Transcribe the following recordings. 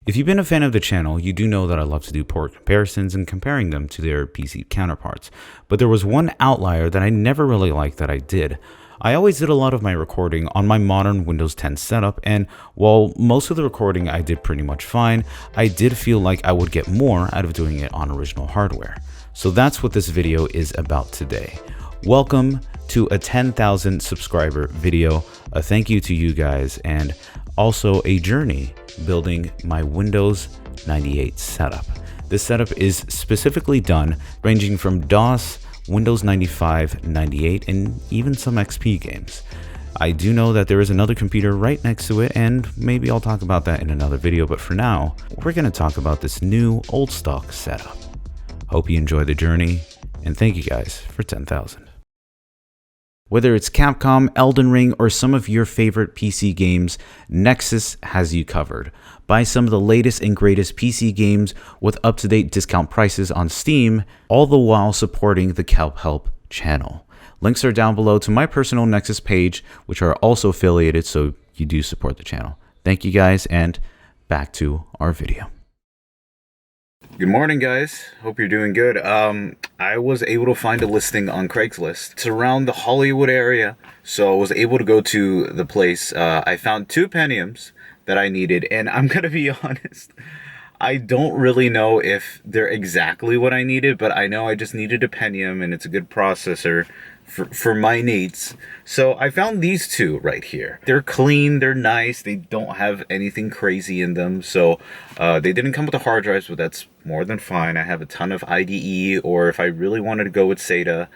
If you've been a fan of the channel, you do know that I love to do port comparisons and comparing them to their PC counterparts. But there was one outlier that I never really liked that I did. I always did a lot of my recording on my modern Windows 10 setup, and while most of the recording I did pretty much fine, I did feel like I would get more out of doing it on original hardware. So that's what this video is about today. Welcome to a 10,000 subscriber video, a thank you to you guys, and also a journey building my Windows 98 setup. This setup is specifically done ranging from DOS, Windows 95, 98, and even some XP games. I do know that there is another computer right next to it, and maybe I'll talk about that in another video, but for now, we're going to talk about this new old stock setup. Hope you enjoy the journey, and thank you guys for 10,000. Whether it's Capcom, Elden Ring, or some of your favorite PC games, Nexus has you covered. Buy some of the latest and greatest PC games with up-to-date discount prices on Steam, all the while supporting the Kelphelp channel. Links are down below to my personal Nexus page, which are also affiliated, so you do support the channel. Thank you guys, and back to our video. Good morning, guys. Hope you're doing good. I was able to find a listing on Craigslist. It's around the Hollywood area, so I was able to go to the place. I found two Pentiums that I needed, and I'm gonna be honest, I don't really know if they're exactly what I needed, but I know I just needed a Pentium, and it's a good processor for my needs. So I found these two right here. They're clean, they're nice, they don't have anything crazy in them. So they didn't come with the hard drives, but that's more than fine. I have a ton of IDE, or if I really wanted to go with SATA,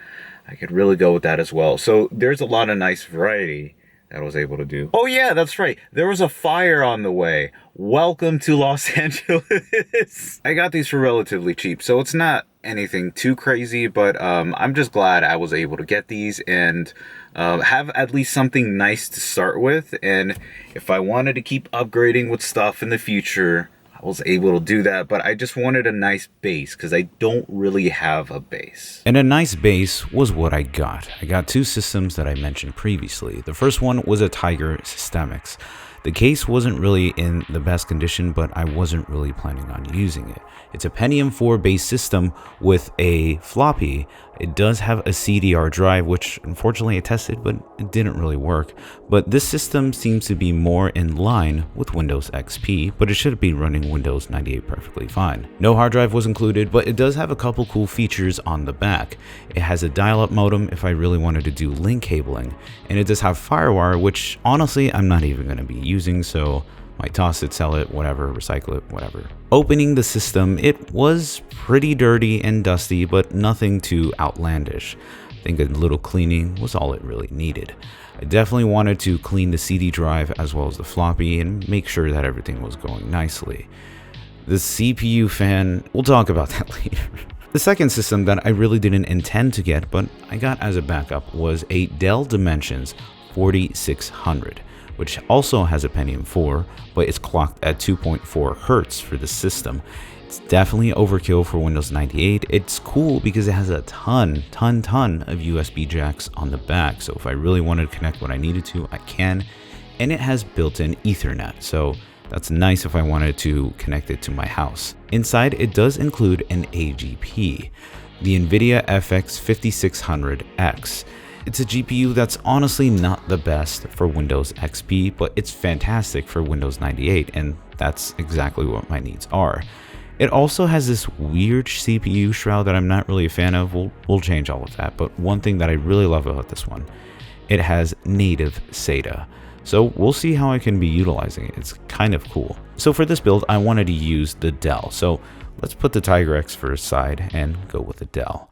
I could really go with that as well. So there's a lot of nice variety that I was able to do. Oh yeah, that's right. There was a fire on the way. Welcome to Los Angeles. I got these for relatively cheap, so it's not anything too crazy, but I'm just glad I was able to get these and have at least something nice to start with. And if I wanted to keep upgrading with stuff in the future, I was able to do that, but I just wanted a nice base because I don't really have a base. And a nice base was what I got. I got two systems that I mentioned previously. The first one was a Tiger Systemics. The case wasn't really in the best condition, but I wasn't really planning on using it. It's a Pentium 4 based system with a floppy. It does have a CDR drive, which unfortunately I tested, but it didn't really work. But this system seems to be more in line with Windows XP, but it should be running Windows 98 perfectly fine. No hard drive was included, but it does have a couple cool features on the back. It has a dial-up modem if I really wanted to do link cabling, and it does have FireWire, which honestly I'm not even going to be using, so might toss it, sell it, whatever, recycle it, whatever. Opening the system, it was pretty dirty and dusty, but nothing too outlandish. I think a little cleaning was all it really needed. I definitely wanted to clean the CD drive as well as the floppy and make sure that everything was going nicely. The CPU fan, we'll talk about that later. The second system that I really didn't intend to get, but I got as a backup, was a Dell Dimensions 4600. Which also has a Pentium 4, but it's clocked at 2.4 Hertz for the system. It's definitely overkill for Windows 98. It's cool because it has a ton of USB jacks on the back. So if I really wanted to connect what I needed to, I can. And it has built-in Ethernet. So that's nice if I wanted to connect it to my house. Inside, it does include an AGP, the NVIDIA FX 5600X. It's a GPU that's honestly not the best for Windows XP, but it's fantastic for Windows 98, and that's exactly what my needs are. It also has this weird CPU shroud that I'm not really a fan of. We'll change all of that, but one thing that I really love about this one, it has native SATA. So we'll see how I can be utilizing it. It's kind of cool. So for this build, I wanted to use the Dell. So let's put the Tiger X aside and go with the Dell.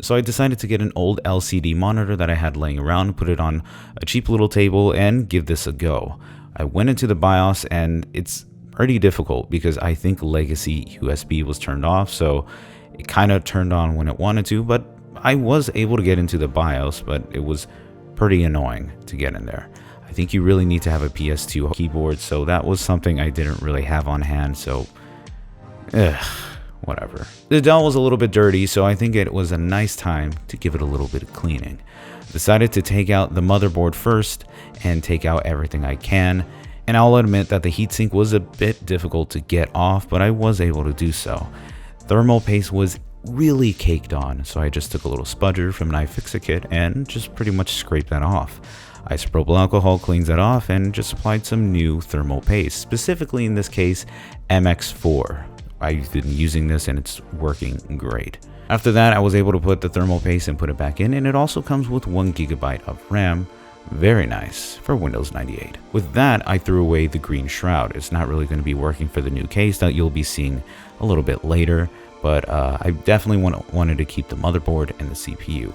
So I decided to get an old LCD monitor that I had laying around, put it on a cheap little table, and give this a go. I went into the BIOS, and it's pretty difficult because I think legacy USB was turned off, so it kind of turned on when it wanted to, but I was able to get into the BIOS, but it was pretty annoying to get in there. I think you really need to have a PS2 keyboard, so that was something I didn't really have on hand, so whatever. The Dell was a little bit dirty, so I think it was a nice time to give it a little bit of cleaning. Decided to take out the motherboard first and take out everything I can, And I'll admit that the heatsink was a bit difficult to get off, but I was able to do so. Thermal paste was really caked on, so I just took a little spudger from an iFix-A-Kit and just pretty much scraped that off. Isopropyl alcohol cleans that off and just applied some new thermal paste, specifically in this case MX4. I've been using this and it's working great. After that, I was able to put the thermal paste and put it back in, and it also comes with 1 GB of RAM. Very nice for Windows 98. With that, I threw away the green shroud. It's not really going to be working for the new case that you'll be seeing a little bit later, but I definitely wanted to keep the motherboard and the CPU.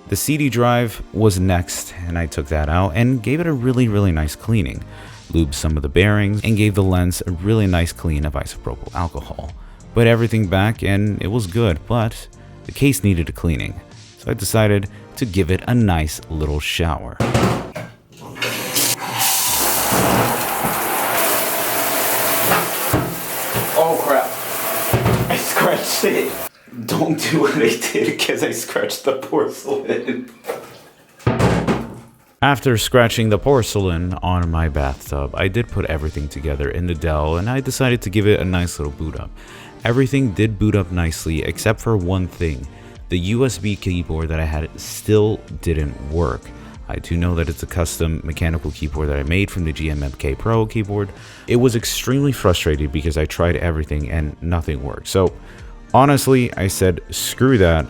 The CD drive was next, and I took that out and gave it a really nice cleaning. Lubed some of the bearings and gave the lens a really nice clean of isopropyl alcohol. Put everything back and it was good, but the case needed a cleaning, so I decided to give it a nice little shower. Oh crap, I scratched it. Don't do what I did because I scratched the porcelain. After scratching the porcelain on my bathtub, I did put everything together in the Dell and I decided to give it a nice little boot up. Everything did boot up nicely except for one thing. The USB keyboard that I had still didn't work. I do know that it's a custom mechanical keyboard that I made from the GMMK Pro keyboard. It was extremely frustrating because I tried everything and nothing worked. So honestly, I said, screw that.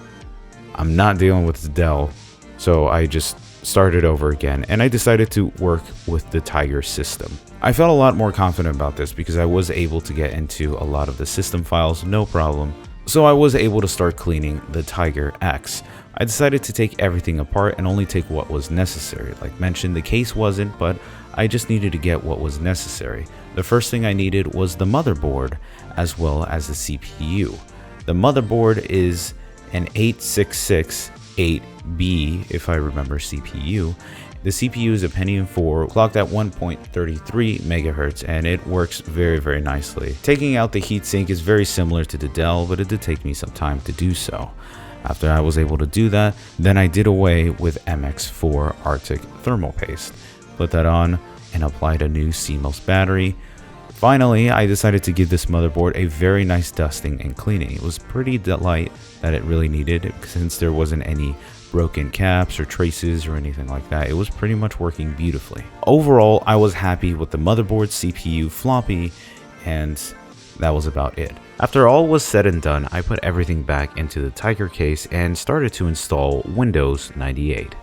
I'm not dealing with the Dell. So I just started over again and I decided to work with the Tiger system. I felt a lot more confident about this because I was able to get into a lot of the system files, no problem. So I was able to start cleaning the Tiger X. I decided to take everything apart and only take what was necessary. Like mentioned, the case wasn't, but I just needed to get what was necessary. The first thing I needed was the motherboard as well as the CPU. The motherboard is an 8668B, if I remember CPU. The CPU is a Pentium 4 clocked at 1.33 megahertz and it works very nicely. Taking out the heatsink is very similar to the Dell, but it did take me some time to do so. After I was able to do that, then I did away with MX4 Arctic thermal paste, put that on and applied a new CMOS battery. Finally, I decided to give this motherboard a very nice dusting and cleaning. It was pretty light that it really needed since there wasn't any broken caps or traces or anything like that. It was pretty much working beautifully. Overall, I was happy with the motherboard, CPU, floppy, and that was about it. After all was said and done, I put everything back into the Tiger case and started to install Windows 98.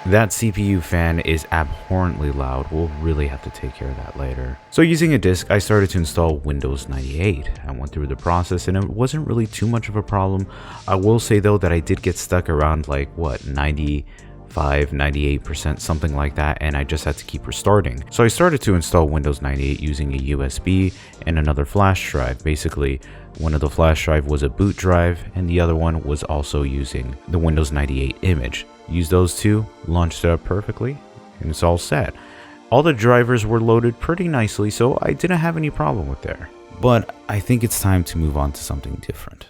That CPU fan is abhorrently loud. We'll really have to take care of that later. So using a disk, I started to install Windows 98. I went through the process and it wasn't really too much of a problem. I will say though that I did get stuck around like what, 98%, something like that, and I just had to keep restarting. So I started to install Windows 98 using a USB and another flash drive. Basically, one of the flash drive was a boot drive and the other one was also using the Windows 98 image. Use those two, launched it up perfectly, and it's all set. All the drivers were loaded pretty nicely, so I didn't have any problem with there. But I think it's time to move on to something different.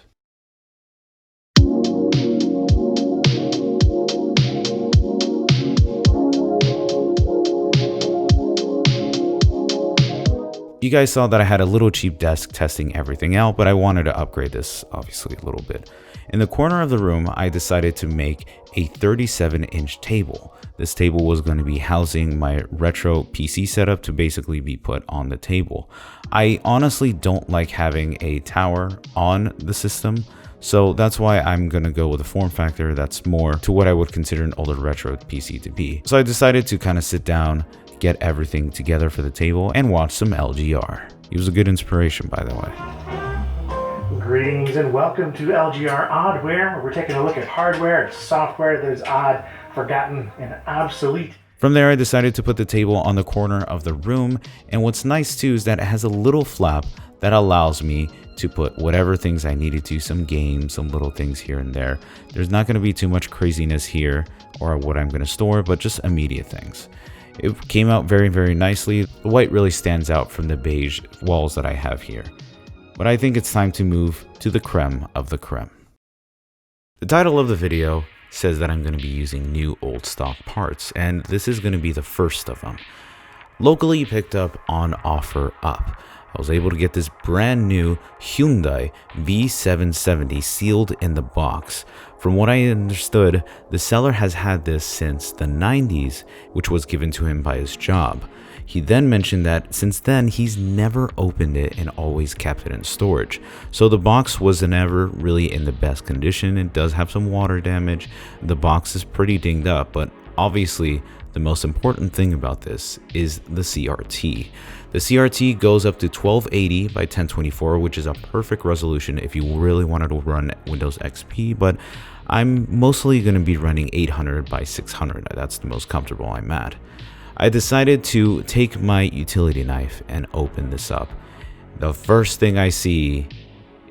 You guys saw that I had a little cheap desk testing everything out, but I wanted to upgrade this obviously a little bit. In the corner of the room, I decided to make a 37-inch table. This table was going to be housing my retro PC setup to basically be put on the table. I honestly don't like having a tower on the system, so that's why I'm going to go with a form factor that's more to what I would consider an older retro PC to be. So I decided to kind of sit down, get everything together for the table, and watch some LGR. He was a good inspiration, by the way. Greetings and welcome to LGR Oddware, where we're taking a look at hardware and software that is odd, forgotten, and obsolete. From there, I decided to put the table on the corner of the room, and what's nice too is that it has a little flap that allows me to put whatever things I needed to, some games, some little things here and there. There's not going to be too much craziness here or what I'm going to store, but just immediate things. It came out very nicely. The white really stands out from the beige walls that I have here. But I think it's time to move to the creme of the creme. The title of the video says that I'm going to be using new old stock parts, and this is going to be the first of them. Locally picked up on OfferUp. I was able to get this brand new Hyundai V770 sealed in the box. From what I understood, the seller has had this since the 90s, which was given to him by his job. He then mentioned that since then he's never opened it and always kept it in storage. So the box was never really in the best condition. It does have some water damage. The box is pretty dinged up, but obviously the most important thing about this is the CRT. The CRT goes up to 1280 by 1024, which is a perfect resolution if you really wanted to run Windows XP, but I'm mostly going to be running 800 by 600. That's the most comfortable I'm at. I decided to take my utility knife and open this up. The first thing I see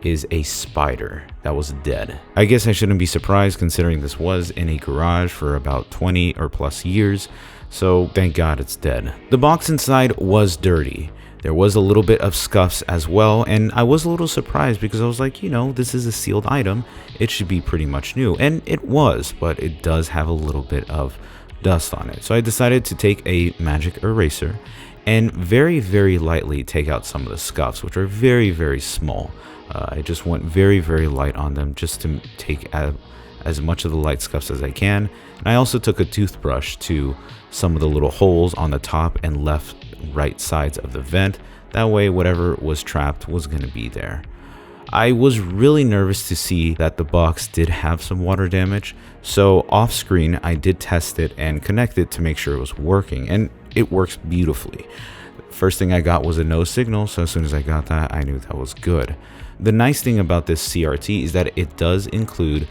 is a spider that was dead. I guess I shouldn't be surprised considering this was in a garage for about 20 or plus years, so thank God it's dead. The box inside was dirty. There was a little bit of scuffs as well, and I was a little surprised because I was like, you know, this is a sealed item. It should be pretty much new, and it was, but it does have a little bit of dust on it. So I decided to take a magic eraser and very, very lightly take out some of the scuffs, which are very, very small. I just went very, very light on them just to take out as much of the light scuffs as I can. And I also took a toothbrush to some of the little holes on the top and left, right sides of the vent. That way, whatever was trapped was going to be there. I was really nervous to see that the box did have some water damage, so off screen I did test it and connect it to make sure it was working, and it works beautifully. First thing I got was a no signal, so as soon as I got that, I knew that was good. The nice thing about this CRT is that it does include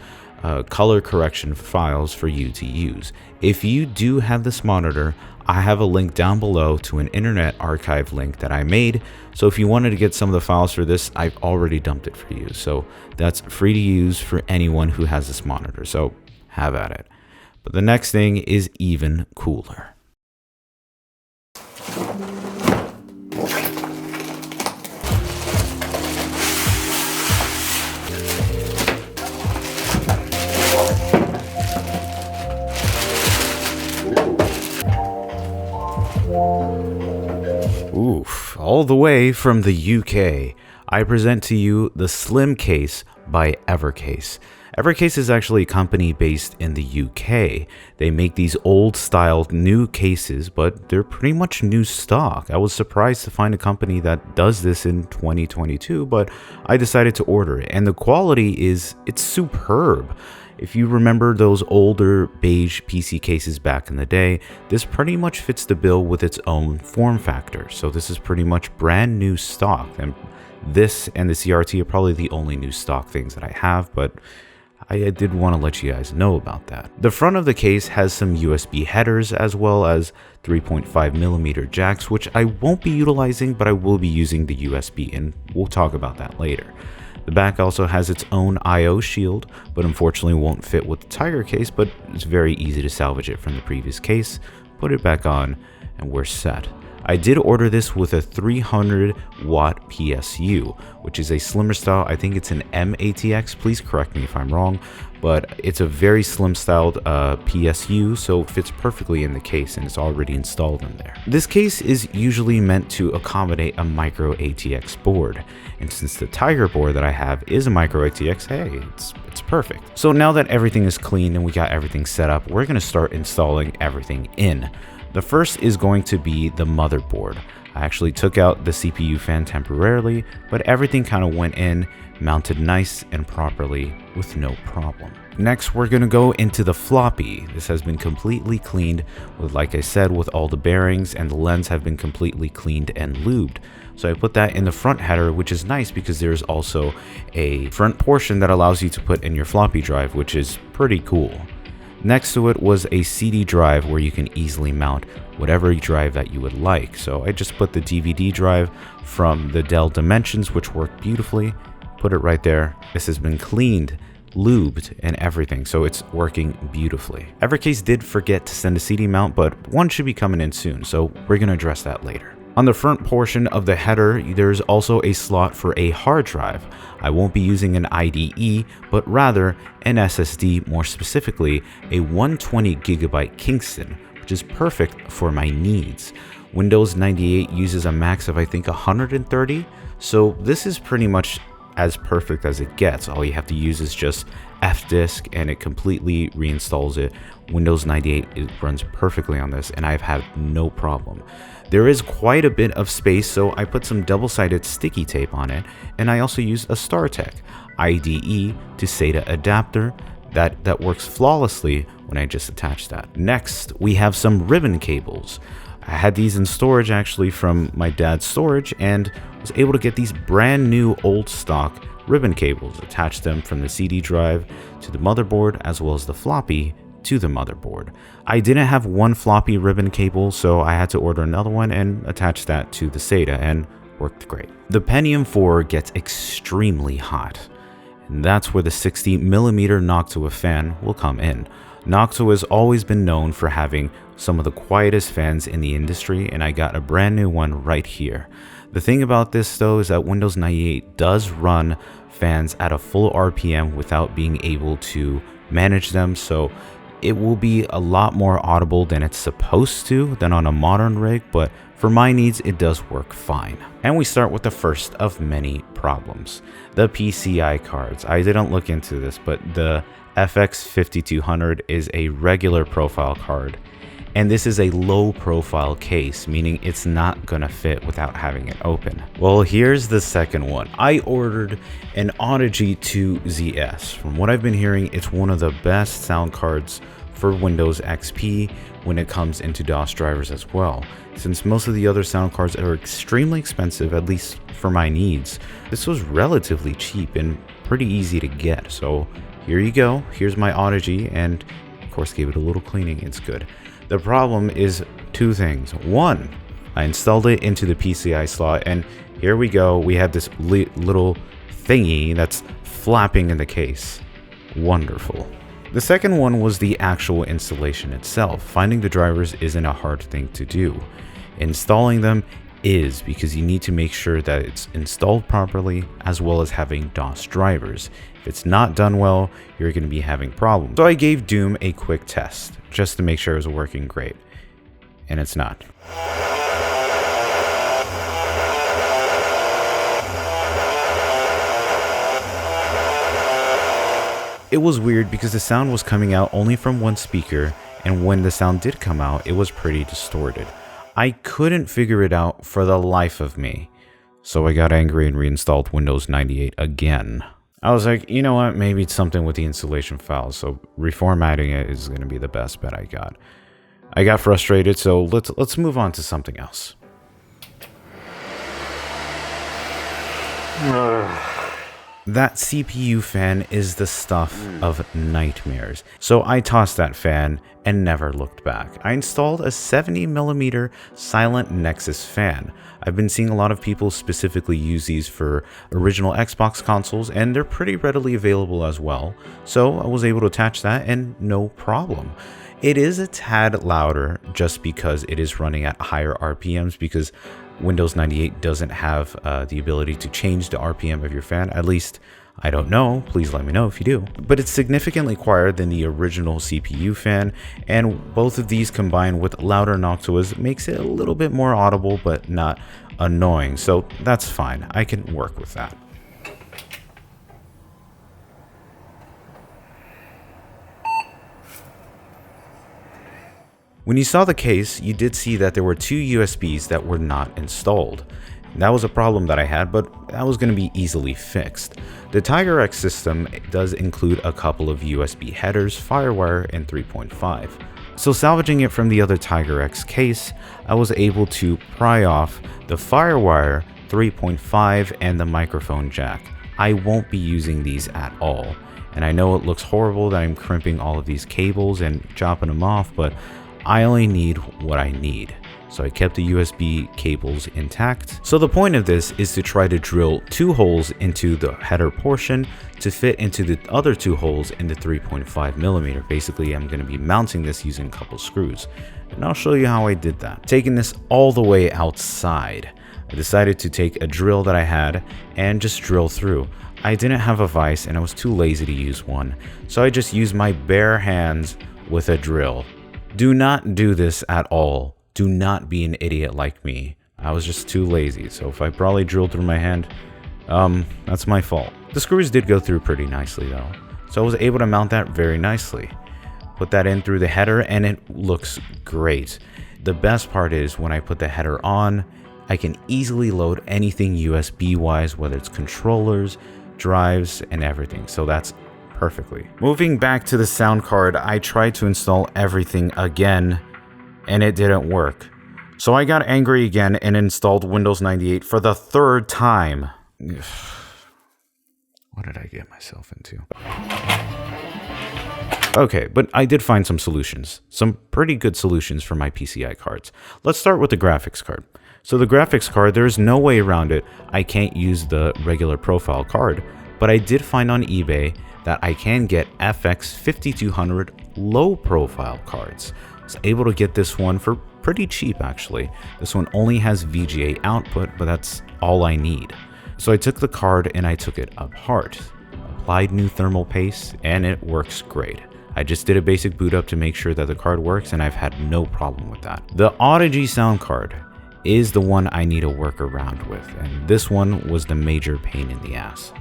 color correction files for you to use. If you do have this monitor, I have a link down below to an Internet Archive link that I made. So if you wanted to get some of the files for this, I've already dumped it for you. So that's free to use for anyone who has this monitor. So have at it. But the next thing is even cooler. Oof, all the way from the UK, I present to you the Slim Case by Evercase. Evercase is actually a company based in the UK. They make these old styled new cases, but they're pretty much new stock. I was surprised to find a company that does this in 2022, but I decided to order it, and the quality it's superb. If you remember those older beige PC cases back in the day, this pretty much fits the bill with its own form factor. So this is pretty much brand new stock, and this and the CRT are probably the only new stock things that I have, but I did want to let you guys know about that. The front of the case has some USB headers as well as 3.5mm jacks, which I won't be utilizing, but I will be using the USB, and we'll talk about that later. The back also has its own I/O shield, but unfortunately won't fit with the Tiger case, but it's very easy to salvage it from the previous case, put it back on, and we're set. I did order this with a 300 watt PSU, which is a slimmer style. I think it's an MATX, please correct me if I'm wrong, but it's a very slim styled PSU, so it fits perfectly in the case and it's already installed in there. This case is usually meant to accommodate a micro ATX board, and since the Tiger board that I have is a micro ATX, hey, it's perfect. So now that everything is clean and we got everything set up, we're going to start installing everything in. The first is going to be the motherboard. I actually took out the CPU fan temporarily, but everything kind of went in, mounted nice and properly with no problem. Next, we're going to go into the floppy. This has been completely cleaned with, like I said, with all the bearings, and the lens have been completely cleaned and lubed. So I put that in the front header, which is nice because there's also a front portion that allows you to put in your floppy drive, which is pretty cool. Next to it was a CD drive where you can easily mount whatever drive that you would like. So I just put the DVD drive from the Dell Dimensions, which worked beautifully, put it right there. This has been cleaned, lubed, and everything, so it's working beautifully. Evercase did forget to send a CD mount, but one should be coming in soon, so we're going to address that later. On the front portion of the header, there's also a slot for a hard drive. I won't be using an IDE, but rather an SSD, more specifically a 120GB Kingston, which is perfect for my needs. Windows 98 uses a max of I think 130, so this is pretty much as perfect as it gets. All you have to use is just Fdisk and it completely reinstalls it. Windows 98 runs perfectly on this and I've had no problem. There is quite a bit of space, so I put some double-sided sticky tape on it, and I also use a StarTech IDE to SATA adapter that works flawlessly when I just attach that. Next, we have some ribbon cables. I had these in storage actually from my dad's storage and was able to get these brand new old stock ribbon cables, attach them from the CD drive to the motherboard as well as the floppy to the motherboard. I didn't have one floppy ribbon cable, so I had to order another one and attach that to the SATA, and worked great. The Pentium 4 gets extremely hot, and that's where the 60mm NOCTUA fan will come in. NOCTUA has always been known for having some of the quietest fans in the industry, and I got a brand new one right here. The thing about this though is that Windows 98 does run fans at a full RPM without being able to manage them, so it will be a lot more audible than it's supposed to than on a modern rig, but for my needs it does work fine. And we start with the first of many problems, the PCI cards. I didn't look into this, but the FX5200 is a regular profile card, and this is a low profile case, meaning it's not gonna fit without having it open. Well, here's the second one. I ordered an AUDIGY 2ZS. From what I've been hearing, it's one of the best sound cards for Windows XP when it comes into DOS drivers as well. Since most of the other sound cards are extremely expensive, at least for my needs, this was relatively cheap and pretty easy to get. So here you go, here's my AUDIGY, and of course gave it a little cleaning, it's good. The problem is two things. One, I installed it into the PCI slot, and here we go, we have this little thingy that's flapping in the case. Wonderful. The second one was the actual installation itself. Finding the drivers isn't a hard thing to do. Installing them is, because you need to make sure that it's installed properly as well as having DOS drivers. If it's not done well, you're going to be having problems. So I gave Doom a quick test just to make sure it was working great, and it's not. It was weird because the sound was coming out only from one speaker, and when the sound did come out, it was pretty distorted. I couldn't figure it out for the life of me, so I got angry and reinstalled Windows 98 again. I was like, you know what, maybe it's something with the installation files, so reformatting it is going to be the best bet I got. I got frustrated, so let's move on to something else. That CPU fan is the stuff of nightmares. So I tossed that fan and never looked back. I installed a 70mm silent NEXUS fan. I've been seeing a lot of people specifically use these for original Xbox consoles, and they're pretty readily available as well. So I was able to attach that and no problem. It is a tad louder just because it is running at higher RPMs, because Windows 98 doesn't have the ability to change the RPM of your fan. At least, I don't know. Please let me know if you do. But it's significantly quieter than the original CPU fan, and both of these combined with louder NOCTUAs makes it a little bit more audible, but not annoying. So that's fine. I can work with that. When you saw the case, you did see that there were two USBs that were not installed. That was a problem that I had, but that was going to be easily fixed. The Tiger X system does include a couple of USB headers, FireWire, and 3.5. So salvaging it from the other Tiger X case, I was able to pry off the FireWire, 3.5, and the microphone jack. I won't be using these at all. And I know it looks horrible that I'm crimping all of these cables and chopping them off, but I only need what I need. so I kept the USB cables intact. So the point of this is to try to drill 2 holes into the header portion to fit into the other 2 holes in the 3.5mm. Basically, I'm going to be mounting this using a couple screws, and I'll show you how I did that. Taking this all the way outside, I decided to take a drill that I had and just drill through. I didn't have a vise and I was too lazy to use one, so I just used my bare hands with a drill. Do not do this at all. Do not be an idiot like me. I was just too lazy, so if I probably drilled through my hand, that's my fault. The screws did go through pretty nicely though, so I was able to mount that very nicely. Put that in through the header and it looks great. The best part is when I put the header on, I can easily load anything USB wise, whether it's controllers, drives, and everything, so that's perfectly. Moving back to the sound card, I tried to install everything again and it didn't work. So I got angry again and installed Windows 98 for the 3rd time. What did I get myself into? Okay, but I did find some solutions. Some pretty good solutions for my PCI cards. Let's start with the graphics card. So the graphics card, there is no way around it. I can't use the regular profile card, but I did find on eBay that I can get FX 5200 low profile cards. I was able to get this one for pretty cheap actually. This one only has VGA output, but that's all I need. So I took the card and I took it apart, applied new thermal paste, and it works great. I just did a basic boot up to make sure that the card works, and I've had no problem with that. The AUDIGY sound card is the one I need to work around with, and this one was the major pain in the ass.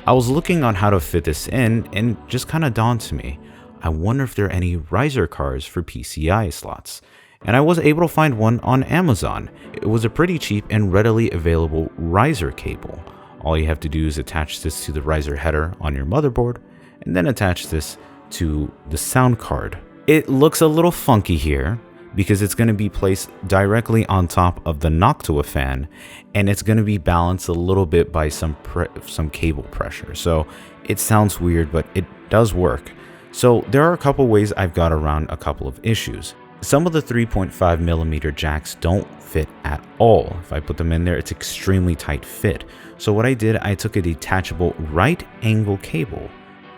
I was looking on how to fit this in and just kind of dawned to me, I wonder if there are any riser cards for PCI slots. And I was able to find one on Amazon. It was a pretty cheap and readily available riser cable. All you have to do is attach this to the riser header on your motherboard and then attach this to the sound card. It looks a little funky here because it's going to be placed directly on top of the NOCTUA fan, and it's going to be balanced a little bit by some cable pressure. So it sounds weird, but it does work. So there are a couple ways I've got around a couple of issues. Some of the 3.5mm jacks don't fit at all. If I put them in there, it's extremely tight fit. So what I did, I took a detachable right angle cable,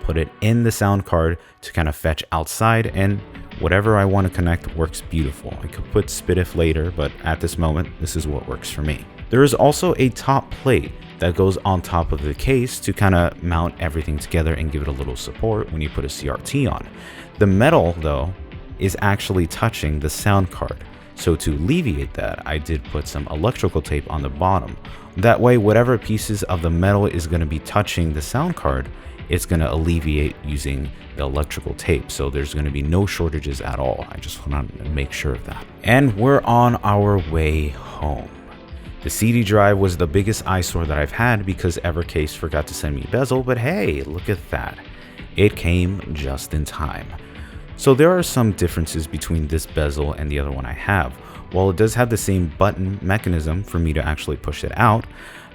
put it in the sound card to kind of fetch outside, and whatever I want to connect works beautiful. I could put SPDIF later, but at this moment, this is what works for me. There is also a top plate that goes on top of the case to kind of mount everything together and give it a little support when you put a CRT on. The metal, though, is actually touching the sound card. So to alleviate that, I did put some electrical tape on the bottom. That way, whatever pieces of the metal is going to be touching the sound card, it's going to alleviate using the electrical tape. So there's going to be no shortages at all. I just want to make sure of that. And we're on our way home. The CD drive was the biggest eyesore that I've had because Evercase forgot to send me bezel, but hey, look at that. It came just in time. So there are some differences between this bezel and the other one I have. While it does have the same button mechanism for me to actually push it out,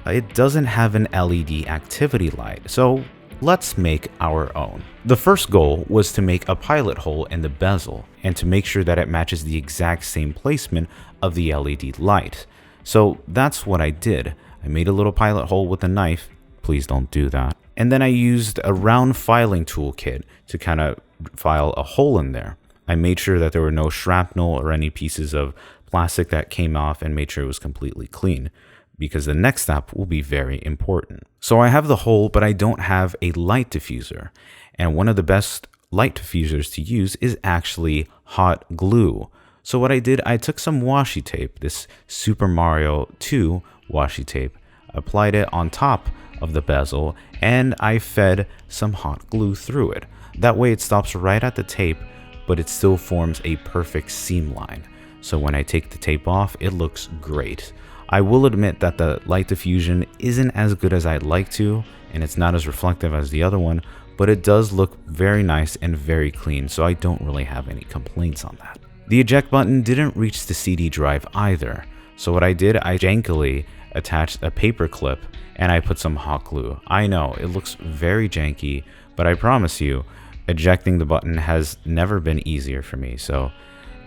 it doesn't have an LED activity light. So let's make our own. The first goal was to make a pilot hole in the bezel and to make sure that it matches the exact same placement of the LED light. So that's what I did. I made a little pilot hole with a knife. Please don't do that. And then I used a round filing toolkit to kind of file a hole in there. I made sure that there were no shrapnel or any pieces of plastic that came off and made sure it was completely clean, because the next step will be very important. So I have the hole, but I don't have a light diffuser. And one of the best light diffusers to use is actually hot glue. So what I did, I took some washi tape, this Super Mario 2 washi tape, applied it on top of the bezel, and I fed some hot glue through it. That way it stops right at the tape, but it still forms a perfect seam line. So when I take the tape off, it looks great. I will admit that the light diffusion isn't as good as I'd like to, and it's not as reflective as the other one, but it does look very nice and very clean, so I don't really have any complaints on that. The eject button didn't reach the CD drive either, so what I did, I jankily attached a paper clip and I put some hot glue. I know, it looks very janky, but I promise you, ejecting the button has never been easier for me. So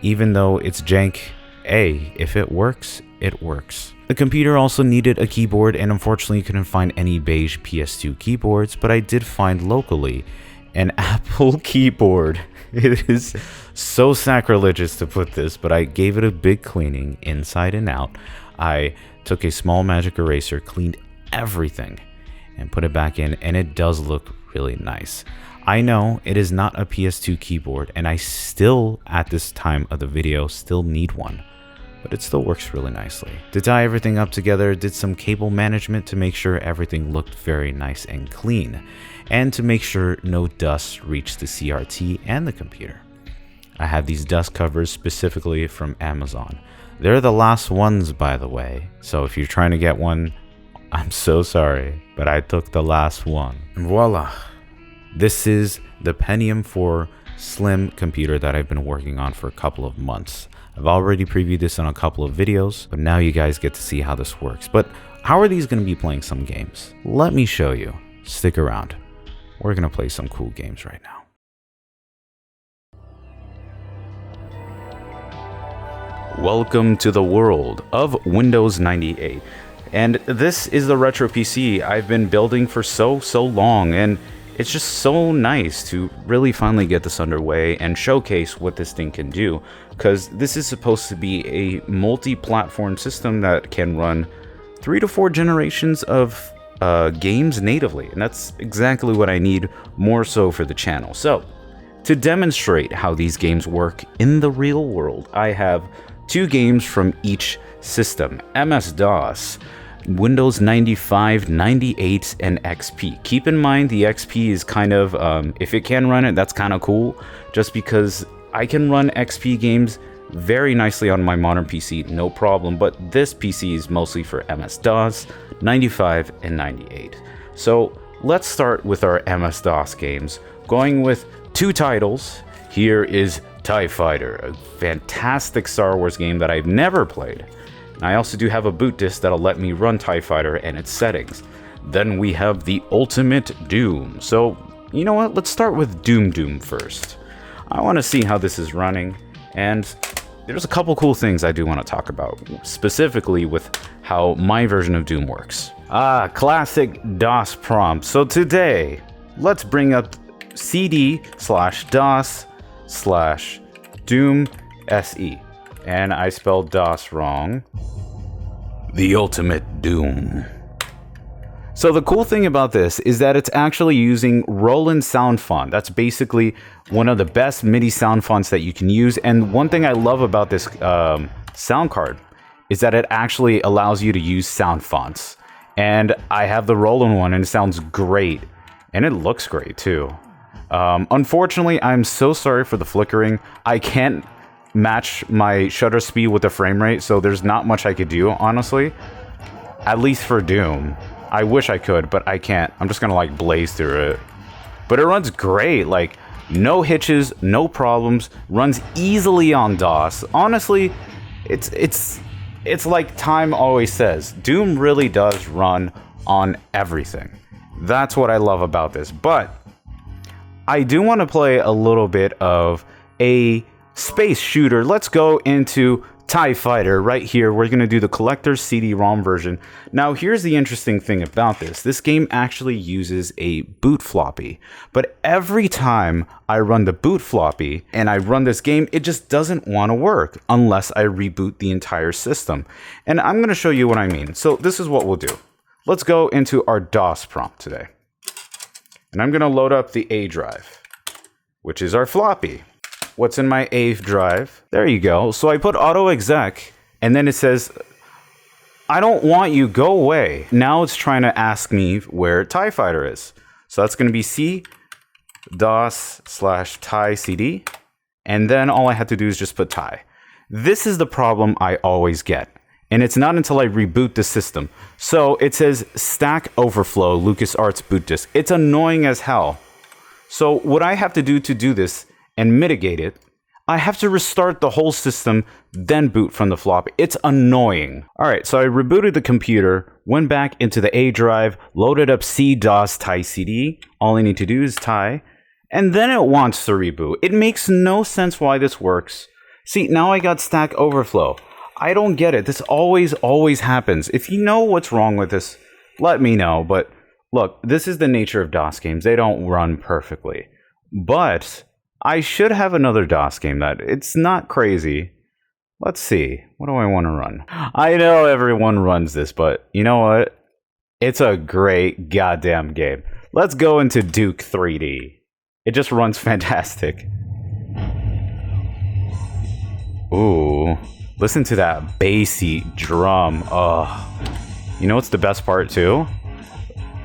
even though it's jank, hey, if it works, it works. The computer also needed a keyboard, and unfortunately couldn't find any beige PS2 keyboards, but I did find locally an Apple keyboard. It is so sacrilegious to put this, but I gave it a big cleaning inside and out. I took a small magic eraser, cleaned everything, and put it back in, and it does look really nice. I know it is not a PS2 keyboard, and I still, at this time of the video, still need one, but it still works really nicely. To tie everything up together, did some cable management to make sure everything looked very nice and clean, and to make sure no dust reached the CRT and the computer. I have these dust covers specifically from Amazon. They're the last ones, by the way, so if you're trying to get one, I'm so sorry, but I took the last one. And voila! This is the Pentium 4 Slim computer that I've been working on for a couple of months. I've already previewed this in a couple of videos, but now you guys get to see how this works. But how are these going to be playing some games? Let me show you. Stick around. We're going to play some cool games right now. Welcome to the world of Windows 98. And this is the retro PC I've been building for so long, and it's just so nice to really finally get this underway and showcase what this thing can do, because this is supposed to be a multi-platform system that can run 3 to 4 generations of games natively, and that's exactly what I need, more so for the channel. So, to demonstrate how these games work in the real world, I have 2 games from each system: MS-DOS, Windows 95, 98, and XP. Keep in mind the XP is kind of, if it can run it, that's kind of cool, just because I can run XP games very nicely on my modern PC, no problem, but this PC is mostly for MS-DOS, 95, and 98. So let's start with our MS-DOS games, going with 2 titles. Here is TIE Fighter, a fantastic Star Wars game that I've never played. I also do have a boot disk that'll let me run TIE Fighter and its settings. Then we have the Ultimate Doom. So, you know what? Let's start with Doom first. I want to see how this is running, and there's a couple cool things I do want to talk about, specifically with how my version of Doom works. Classic DOS prompt. So today, let's bring up cd/DOS/Doom SE. And I spelled DOS wrong. The Ultimate Doom. So the cool thing about this is that it's actually using Roland sound font. That's basically one of the best MIDI sound fonts that you can use. And one thing I love about this sound card is that it actually allows you to use sound fonts. And I have the Roland one, and it sounds great. And it looks great too. Unfortunately, I'm so sorry for the flickering. I can't match my shutter speed with the frame rate, so there's not much I could do, honestly. At least for Doom. I wish I could, but I can't. I'm just gonna like blaze through it. But it runs great, like no hitches, no problems, runs easily on DOS. Honestly, it's like Time always says, Doom really does run on everything. That's what I love about this. But I do want to play a little bit of a space shooter. Let's go into TIE Fighter right here. We're going to do the collector's CD-ROM version. Now, here's the interesting thing about this. This game actually uses a boot floppy, but every time I run the boot floppy and I run this game, it just doesn't want to work unless I reboot the entire system. And I'm going to show you what I mean. So this is what we'll do. Let's go into our DOS prompt today. And I'm going to load up the A drive, which is our floppy. What's in my A drive? There you go. So I put auto exec, and then it says, I don't want you, go away. Now it's trying to ask me where TIE Fighter is. So that's going to be C DOS/TIE CD. And then all I have to do is just put TIE. This is the problem I always get. And it's not until I reboot the system. So it says Stack Overflow LucasArts boot disk. It's annoying as hell. So what I have to do this and mitigate it, I have to restart the whole system, then boot from the floppy. It's annoying. All right, so I rebooted the computer, went back into the A drive, loaded up C DOS TIE CD. All I need to do is TIE, and then it wants to reboot. It makes no sense why this works. See, now I got Stack Overflow. I don't get it. This always happens. If you know what's wrong with this, let me know. But look, this is the nature of DOS games. They don't run perfectly. But I should have another DOS game that it's not crazy. Let's see. What do I want to run? I know everyone runs this, but you know what? It's a great goddamn game. Let's go into Duke 3D. It just runs fantastic. Ooh. Listen to that bassy drum. You know what's the best part too?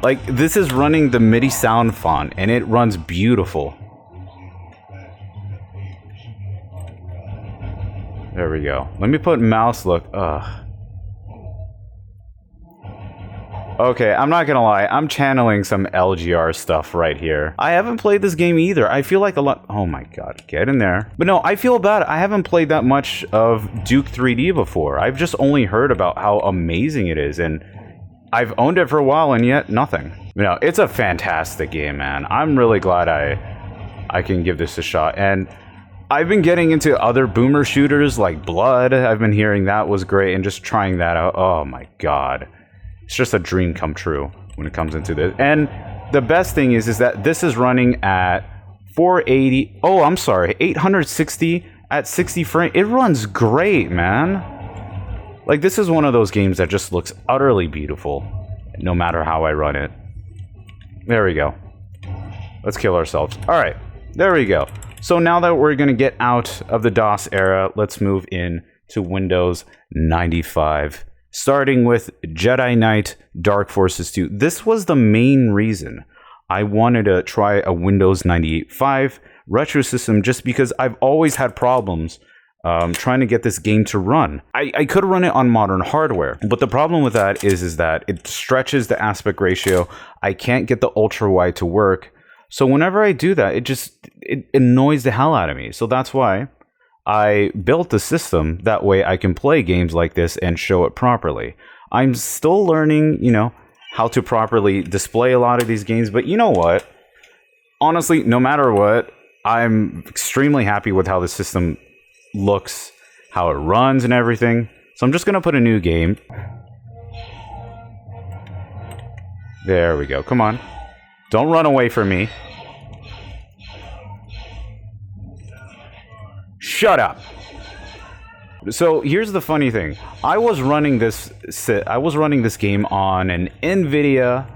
Like, this is running the MIDI sound font, and it runs beautiful. There we go. Let me put mouse look. Okay, I'm not gonna lie. I'm channeling some LGR stuff right here. I haven't played this game either. I feel like a lot... Oh my god, get in there. But no, I feel bad. I haven't played that much of Duke 3D before. I've just only heard about how amazing it is, and I've owned it for a while, and yet nothing. No, it's a fantastic game, man. I'm really glad I can give this a shot. And I've been getting into other boomer shooters like Blood. I've been hearing that was great, and just trying that out. Oh my god. It's just a dream come true when it comes into this. And the best thing is that this is running at 480. Oh, I'm sorry, 860 at 60 frames. It runs great, man. Like, this is one of those games that just looks utterly beautiful, no matter how I run it. There we go. Let's kill ourselves. All right, there we go. So now that we're gonna get out of the DOS era, let's move in to Windows 95. Starting with Jedi Knight Dark Forces 2. This was the main reason I wanted to try a Windows 98.5 retro system, just because I've always had problems trying to get this game to run. I could run it on modern hardware, but the problem with that is that it stretches the aspect ratio. I can't get the ultra wide to work. So whenever I do that, it annoys the hell out of me. So that's why I built the system, that way I can play games like this and show it properly. I'm still learning, you know, how to properly display a lot of these games, but you know what? Honestly, no matter what, I'm extremely happy with how the system looks, how it runs and everything. So I'm just going to put a new game. There we go. Come on. Don't run away from me. Shut up. So here's the funny thing. I was running this game on an NVIDIA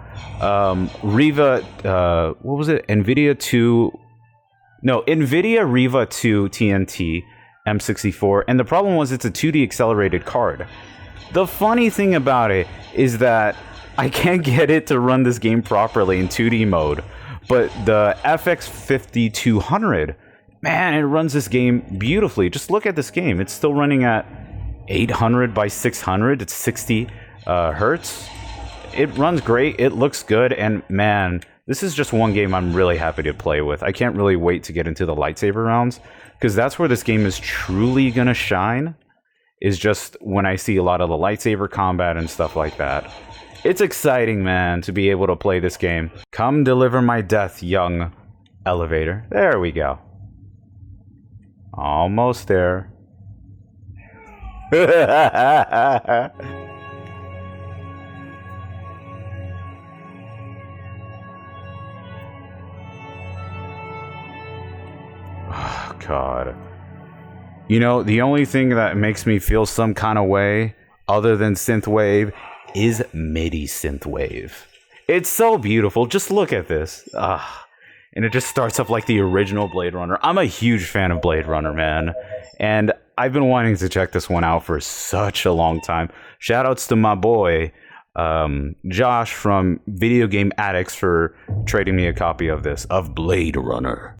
Riva what was it? NVIDIA Riva 2 TNT M64, and the problem was it's a 2D accelerated card. The funny thing about it is that I can't get it to run this game properly in 2D mode, but the FX 5200, man, it runs this game beautifully. Just look at this game. It's still running at 800 by 600. It's 60 hertz. It runs great. It looks good. And man, this is just one game I'm really happy to play with. I can't really wait to get into the lightsaber rounds, because that's where this game is truly going to shine, is just when I see a lot of the lightsaber combat and stuff like that. It's exciting, man, to be able to play this game. Come deliver my death, young elevator. There we go. Almost there. Oh, God. You know, the only thing that makes me feel some kind of way, other than synthwave, is MIDI synthwave. It's so beautiful. Just look at this. And it just starts up like the original Blade Runner. I'm a huge fan of Blade Runner, man. And I've been wanting to check this one out for such a long time. Shoutouts to my boy, Josh from Video Game Addicts, for trading me a copy of this, of Blade Runner.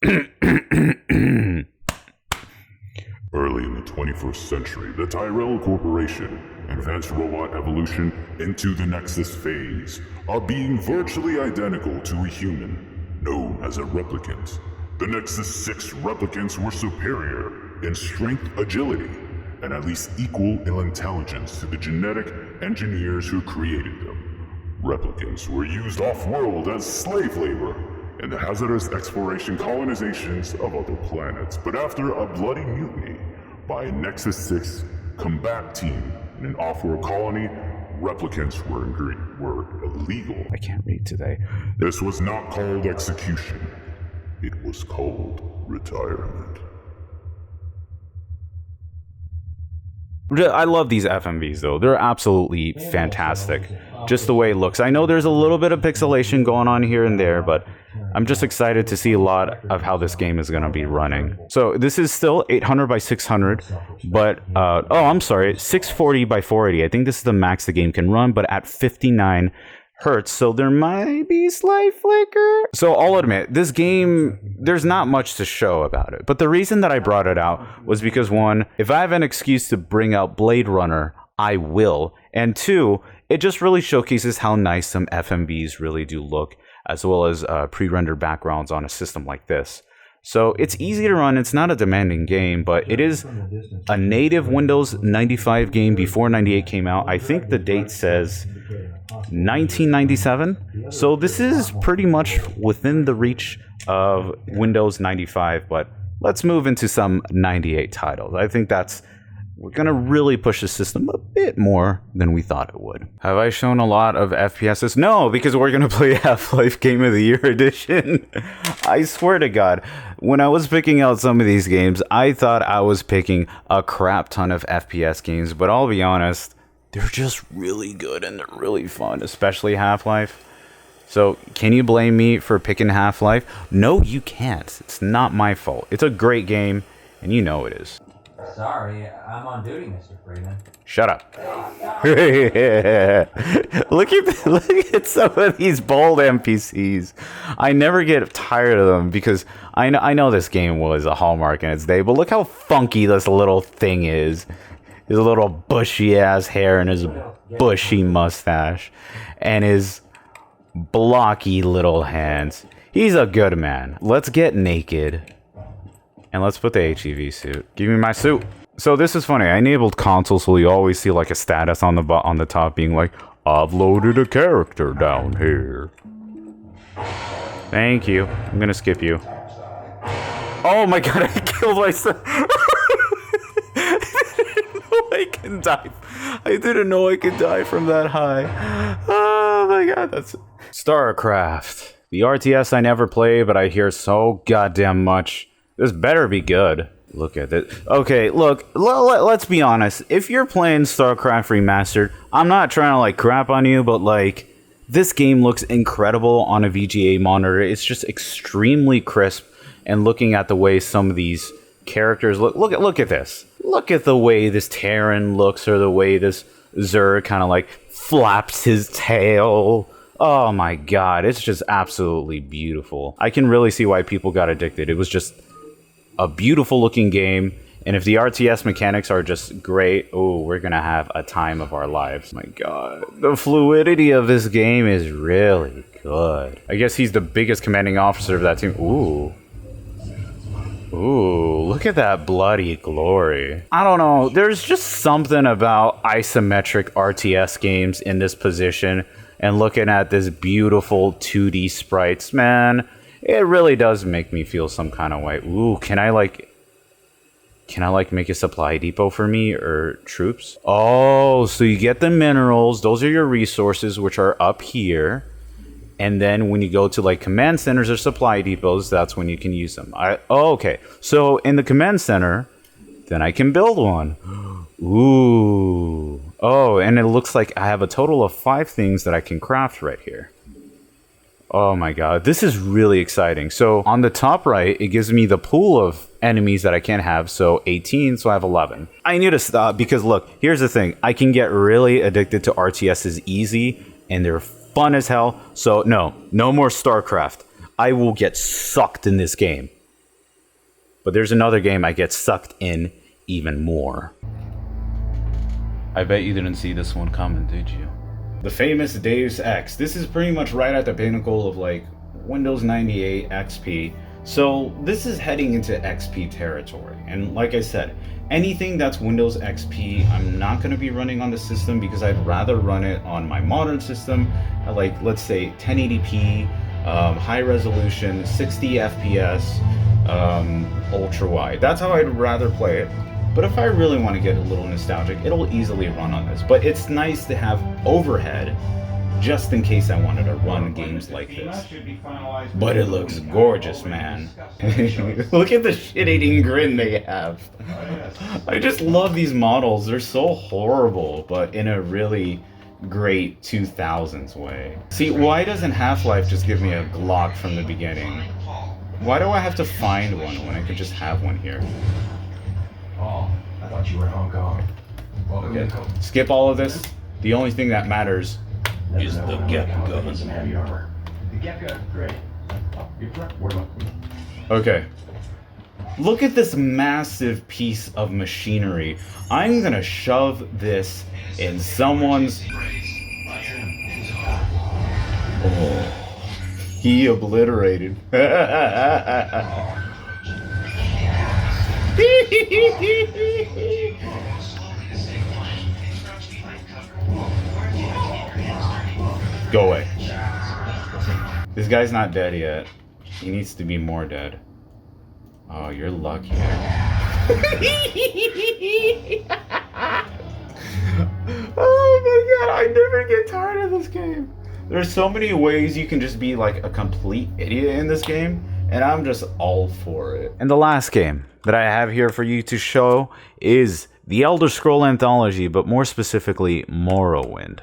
Early in the 21st century, the Tyrell Corporation advanced robot evolution into the Nexus phase, a being virtually identical to a human, known as a replicant. The Nexus 6 replicants were superior in strength, agility, and at least equal in intelligence to the genetic engineers who created them. Replicants were used off-world as slave labor in the hazardous exploration colonizations of other planets, but after a bloody mutiny by Nexus 6 combat team in an off-world colony, replicants were illegal. I can't read today. This was not called execution. It was called retirement. I love these FMVs though. They're absolutely fantastic. Just the way it looks. I know there's a little bit of pixelation going on here and there, but I'm just excited to see a lot of how this game is going to be running. So this is still 800 by 600, but, oh, I'm sorry, 640 by 480. I think this is the max the game can run, but at 59 hertz, so there might be slight flicker. So I'll admit, this game, there's not much to show about it. But the reason that I brought it out was because, one, if I have an excuse to bring out Blade Runner, I will. And two, it just really showcases how nice some FMVs really do look, as well as pre-rendered backgrounds on a system like this. So it's easy to run, it's not a demanding game, but it is a native Windows 95 game before 98 came out. I think the date says 1997. So this is pretty much within the reach of Windows 95, but let's move into some 98 titles. I think we're gonna really push the system a bit more than we thought it would. Have I shown a lot of FPSs? No, because we're gonna play Half-Life Game of the Year edition. I swear to God, when I was picking out some of these games, I thought I was picking a crap ton of FPS games, but I'll be honest, they're just really good and they're really fun, especially Half-Life. So, can you blame me for picking Half-Life? No, you can't. It's not my fault. It's a great game, and you know it is. Sorry, I'm on duty, Mr. Freeman. Shut up. Look at some of these bold NPCs. I never get tired of them because I know this game was a hallmark in its day, but look how funky this little thing is. His little bushy ass hair and his bushy mustache and his blocky little hands. He's a good man. Let's get naked. And let's put the HEV suit. Give me my suit. So this is funny. I enabled console, so you always see like a status on the top being like, I've loaded a character down here. Thank you. I'm gonna skip you. Oh my god, I killed myself. I can die. I didn't know I could die from that high. Oh my god, that's it. StarCraft. The RTS I never play, but I hear so goddamn much. This better be good. Look at it. Okay, look, let's be honest. If you're playing StarCraft Remastered, I'm not trying to like crap on you, but like this game looks incredible on a VGA monitor. It's just extremely crisp, and looking at the way some of these characters look at this. Look at the way this Terran looks, or the way this Zerg kind of like flaps his tail. Oh my god, it's just absolutely beautiful. I can really see why people got addicted. It was just a beautiful looking game, and if the RTS mechanics are just great, oh, we're gonna have a time of our lives. My god, the fluidity of this game is really good. I guess he's the biggest commanding officer of that team. Ooh, look at that bloody glory. I don't know, there's just something about isometric RTS games in this position, and looking at this beautiful 2D sprites, man, it really does make me feel some kind of way. Ooh, can I make a supply depot for me or troops? Oh, so you get the minerals. Those are your resources, which are up here. And then when you go to like command centers or supply depots, that's when you can use them. Oh, okay. So in the command center, then I can build one. Ooh. Oh, and it looks like I have a total of 5 things that I can craft right here. Oh my god, this is really exciting. So on the top right, it gives me the pool of enemies that I can have. So 18, so I have 11. I need to stop because look, here's the thing. I can get really addicted to RTSs easy, and they're fun as hell. So no more StarCraft. I will get sucked in this game. But there's another game I get sucked in even more. I bet you didn't see this one coming, did you? The famous Deus Ex. This is pretty much right at the pinnacle of like Windows 98 XP. So this is heading into XP territory. And like I said, anything that's Windows XP, I'm not going to be running on the system because I'd rather run it on my modern system at like, let's say 1080p, high resolution, 60 FPS, ultra wide. That's how I'd rather play it. But if I really want to get a little nostalgic, it'll easily run on this. But it's nice to have overhead just in case I wanted to run games like this. But it looks gorgeous, man. Look at the shit-eating grin they have. I just love these models. They're so horrible, but in a really great 2000s way. See, why doesn't Half-Life just give me a Glock from the beginning? Why do I have to find one when I could just have one here? Oh, I thought you were in Hong Kong. Okay. Skip all of this. The only thing that matters is the get gun. Some heavy armor. The get gun, great. Oh, you're what about me? Okay. Look at this massive piece of machinery. I'm gonna shove this in someone's... Oh, he obliterated. Go away. This guy's not dead yet. He needs to be more dead. Oh, you're lucky. Oh my god, I never get tired of this game. There's so many ways you can just be like a complete idiot in this game, and I'm just all for it. And the last game that I have here for you to show is the Elder Scroll Anthology, but more specifically, Morrowind.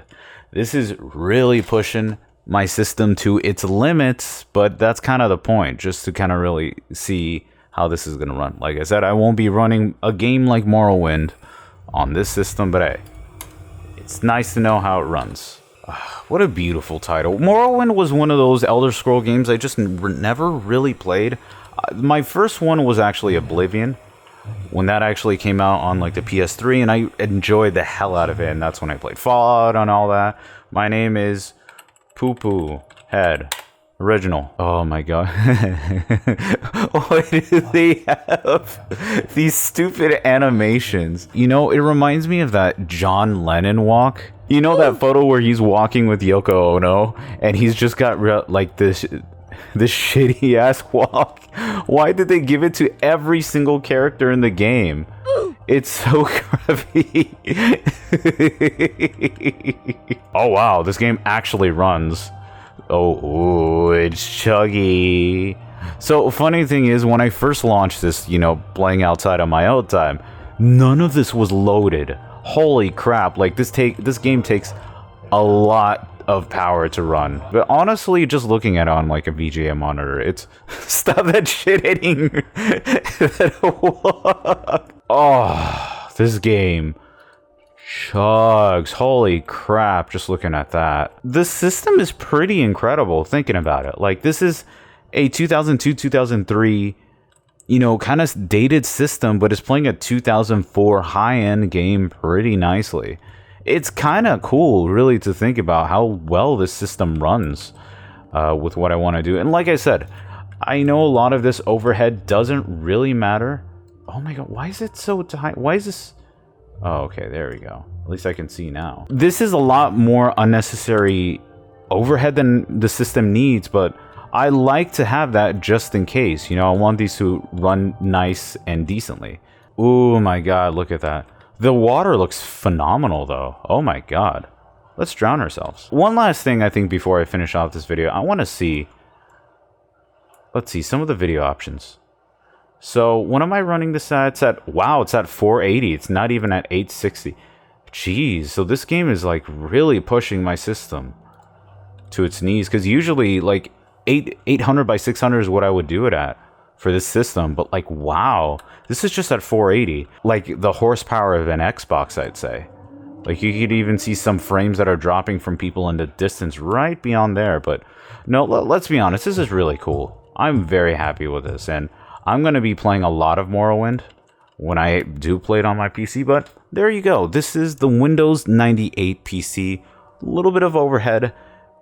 This is really pushing my system to its limits, but that's kind of the point, just to kind of really see how this is going to run. Like I said, I won't be running a game like Morrowind on this system, but hey, it's nice to know how it runs. What a beautiful title. Morrowind was one of those Elder Scroll games I just never really played. My first one was actually Oblivion, when that actually came out on like the PS3, and I enjoyed the hell out of it, and that's when I played Fallout and all that. My name is Poo Poo Head Original. Oh my god. Why do they have these stupid animations? You know, it reminds me of that John Lennon walk. You know that photo where he's walking with Yoko Ono, and he's just got like this shitty ass walk. Why did they give it to every single character in the game? It's so crappy. Oh wow, this game actually runs. Oh, it's chuggy. So funny thing is, when I first launched this, you know, playing outside on my own time, none of this was loaded. Holy crap, like this game takes a lot of power to run. But honestly, just looking at it on like a VGA monitor, it's stop that shit hitting that walk. Oh, this game chugs. Holy crap, just looking at that. The system is pretty incredible thinking about it. Like, this is a 2002, 2003, you know, kind of dated system, but it's playing a 2004 high-end game pretty nicely. It's kind of cool, really, to think about how well this system runs with what I want to do. And like I said, I know a lot of this overhead doesn't really matter. Oh my god, why is it so tight? Why is this... Oh, okay, there we go. At least I can see now. This is a lot more unnecessary overhead than the system needs, but I like to have that just in case. You know, I want these to run nice and decently. Oh my god, look at that. The water looks phenomenal, though. Oh my god. Let's drown ourselves. One last thing, I think, before I finish off this video. I want to see... Let's see, some of the video options. So, what am I running this at? It's at... Wow, it's at 480. It's not even at 860. Jeez, so this game is, like, really pushing my system to its knees. Because usually, like, 800 by 600 is what I would do it at for this system, but like, wow, this is just at 480, like the horsepower of an Xbox, I'd say. Like, you could even see some frames that are dropping from people in the distance right beyond there. But no, let's be honest, this is really cool. I'm very happy with this, and I'm going to be playing a lot of Morrowind when I do play it on my PC. But there you go, this is the Windows 98 PC. A little bit of overhead,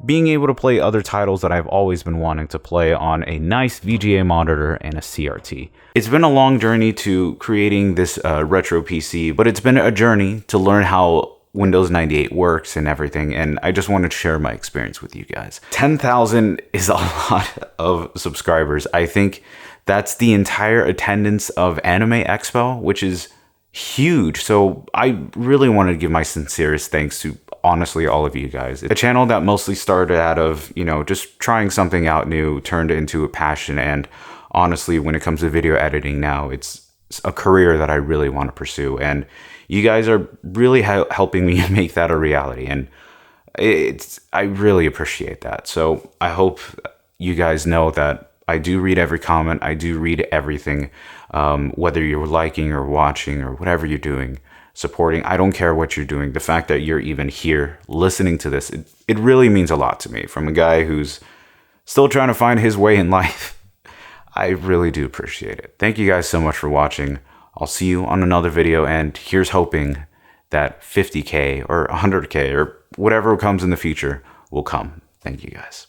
being able to play other titles that I've always been wanting to play on a nice VGA monitor and a CRT. It's been a long journey to creating this retro PC, but it's been a journey to learn how Windows 98 works and everything, and I just wanted to share my experience with you guys. 10,000 is a lot of subscribers. I think that's the entire attendance of Anime Expo, which is huge. So I really want to give my sincerest thanks to honestly all of you guys. A channel that mostly started out of, you know, just trying something out new, turned into a passion, and honestly, when it comes to video editing now, it's a career that I really want to pursue, and you guys are really helping me make that a reality, and I really appreciate that. So I hope you guys know that I do read every comment. I do read everything, whether you're liking or watching or whatever you're doing, supporting. I don't care what you're doing. The fact that you're even here listening to this, it really means a lot to me, from a guy who's still trying to find his way in life. I really do appreciate it. Thank you guys so much for watching. I'll see you on another video, and here's hoping that 50K or 100K or whatever comes in the future will come. Thank you guys.